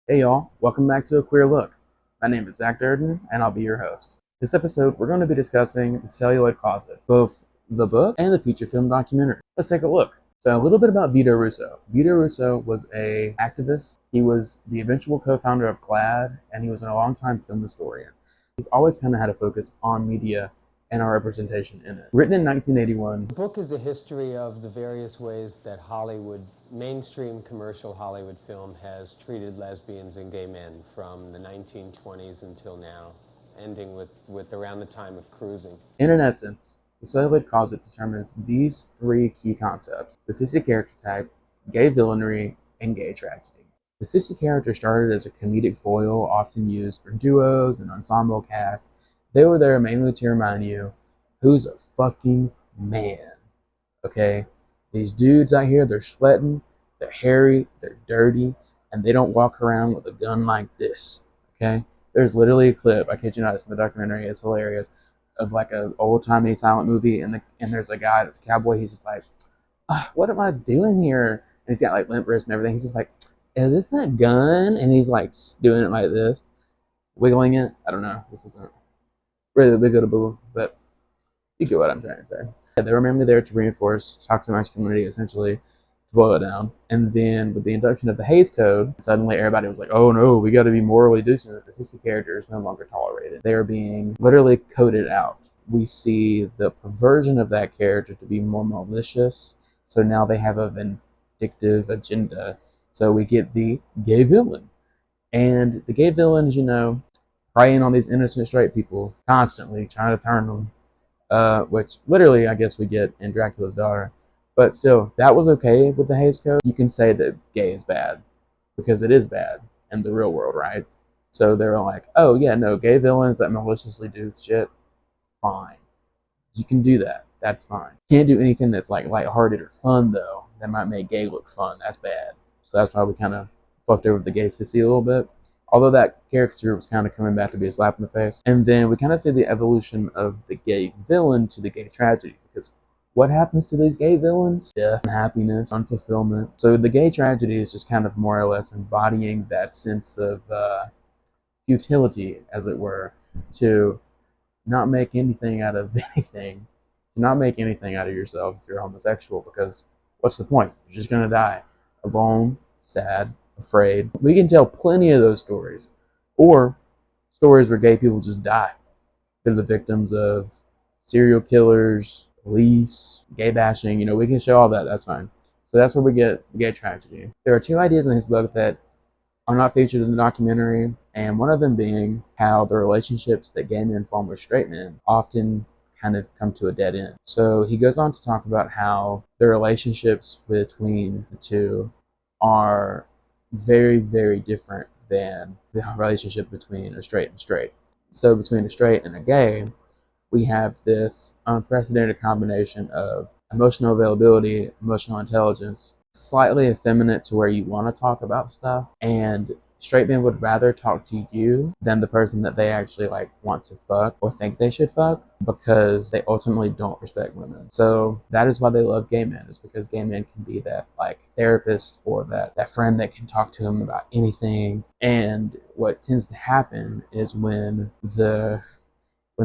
Hey y'all, welcome back to A Queer Look. My name is Zach Durden, and I'll be your host. This episode, we're going to be discussing The Celluloid Closet, both the book and the feature film documentary. Let's take a look. So a little bit about Vito Russo. Vito Russo was an activist. He was the eventual co-founder of GLAAD, and he was a longtime film historian. He's always kind of had a focus on media and our representation in it. Written in 1981. The book is a history of the various ways that mainstream commercial Hollywood film has treated lesbians and gay men from the 1920s until now, ending with around the time of cruising. In an essence, the Celluloid Closet determines these three key concepts: the sissy character type, gay villainy, and gay tragedy. The sissy character started as a comedic foil often used for duos and ensemble casts. They were there mainly to remind you who's a fucking man. Okay? These dudes out here, they're sweating, they're hairy, they're dirty, and they don't walk around with a gun like this. Okay? There's literally a clip, I kid you not, it's in the documentary, it's hilarious, of like an old-timey silent movie, and there's a guy that's a cowboy, he's just like, what am I doing here? And he's got like limp wrists and everything. He's just like, is this that gun? And he's like doing it like this, wiggling it. I don't know. This isn't really big, but you get what I'm trying to say. They were mainly there to reinforce toxic masculinity, essentially, to boil it down. And then with the introduction of the Hays Code, suddenly everybody was like, oh no, we got to be morally decent. The sissy character is no longer tolerated. They are being literally coded out. We see the perversion of that character to be more malicious. So now they have a vindictive agenda. So we get the gay villain. And the gay villain is, preying on these innocent straight people, constantly trying to turn them. Which literally, I guess, we get in Dracula's Daughter. But still, that was okay with the Hays Code. You can say that gay is bad, because it is bad in the real world, right? So they're like, oh yeah, no, gay villains that maliciously do shit, fine. You can do that. That's fine. Can't do anything that's like lighthearted or fun, though. That might make gay look fun. That's bad. So that's why we kind of fucked over the gay sissy a little bit. Although that caricature was kind of coming back to be a slap in the face. And then we kind of see the evolution of the gay villain to the gay tragedy. Because what happens to these gay villains? Death, unhappiness, unfulfillment. So the gay tragedy is just kind of more or less embodying that sense of futility, as it were, to not make anything out of anything. To not make anything out of yourself if you're homosexual. Because what's the point? You're just going to die. Alone, sad, afraid. We can tell plenty of those stories, or stories where gay people just die. They're the victims of serial killers, police, gay bashing. We can show all that. That's fine. So that's where we get gay tragedy. There are two ideas in his book that are not featured in the documentary, and one of them being how the relationships that gay men form with straight men often kind of come to a dead end. So he goes on to talk about how the relationships between the two are very, very different than the relationship between a straight and straight. So between a straight and a gay, we have this unprecedented combination of emotional availability, emotional intelligence, slightly effeminate to where you want to talk about stuff, and straight men would rather talk to you than the person that they actually want to fuck or think they should fuck, because they ultimately don't respect women. So that is why they love gay men, is because gay men can be that therapist or that friend that can talk to them about anything. And what tends to happen is when the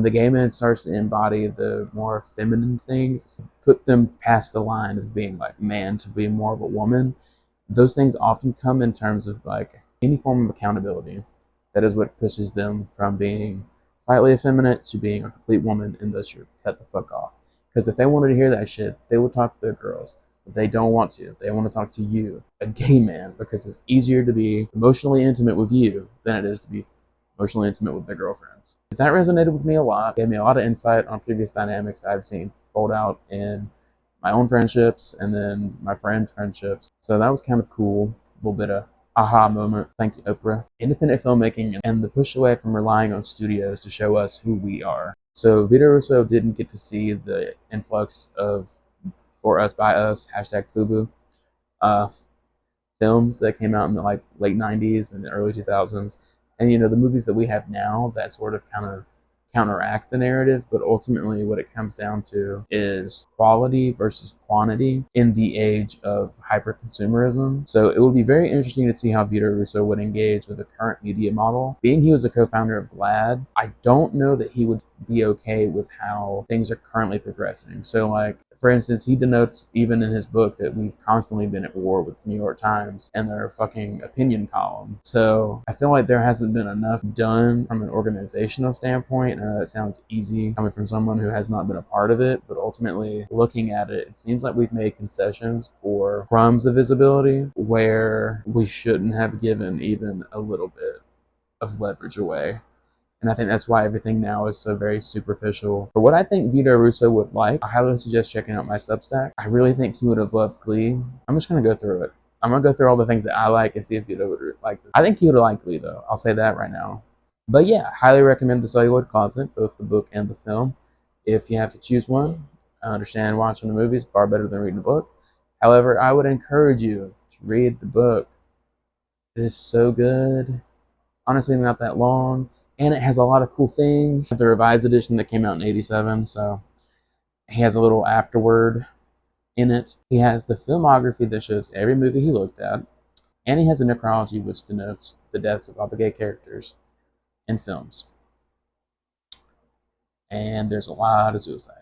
gay man starts to embody the more feminine things, put them past the line of being man to be more of a woman, those things often come in terms of any form of accountability. That is what pushes them from being slightly effeminate to being a complete woman, and thus you're cut the fuck off. Because if they wanted to hear that shit, they would talk to their girls. But they don't want to. They want to talk to you, a gay man, because it's easier to be emotionally intimate with you than it is to be emotionally intimate with their girlfriends. That resonated with me a lot. Gave me a lot of insight on previous dynamics I've seen fold out in my own friendships and then my friends' friendships. So that was kind of cool. A little bit of aha moment. Thank you, Oprah. Independent filmmaking and the push away from relying on studios to show us who we are. So Vito Russo didn't get to see the influx of for us, by us, hashtag FUBU, films that came out in the late 90s and the early 2000s. And the movies that we have now that sort of kind of counteract the narrative, but ultimately what it comes down to is quality versus quantity in the age of hyper-consumerism. So it would be very interesting to see how Vito Russo would engage with the current media model. Being he was a co-founder of GLAAD, I don't know that he would be okay with how things are currently progressing. So like, for instance, he denotes even in his book that we've constantly been at war with the New York Times and their fucking opinion column. So I feel like there hasn't been enough done from an organizational standpoint. That sounds easy coming from someone who has not been a part of it, but ultimately looking at it, it seems like we've made concessions for crumbs of visibility where we shouldn't have given even a little bit of leverage away. And I think that's why everything now is so very superficial. For what I think Vito Russo would like, I highly suggest checking out my Substack. I really think he would have loved Glee. I'm just going to go through it. I'm going to go through all the things that I like and see if Vito would like it. I think he would have liked Glee, though. I'll say that right now. But yeah, highly recommend The Celluloid Closet, both the book and the film. If you have to choose one, I understand watching the movie is far better than reading the book. However, I would encourage you to read the book. It is so good. Honestly, not that long, and it has a lot of cool things. The revised edition that came out in '87, so he has a little afterword in it. He has the filmography that shows every movie he looked at, and he has a necrology which denotes the deaths of all the gay characters in films. And there's a lot of suicide.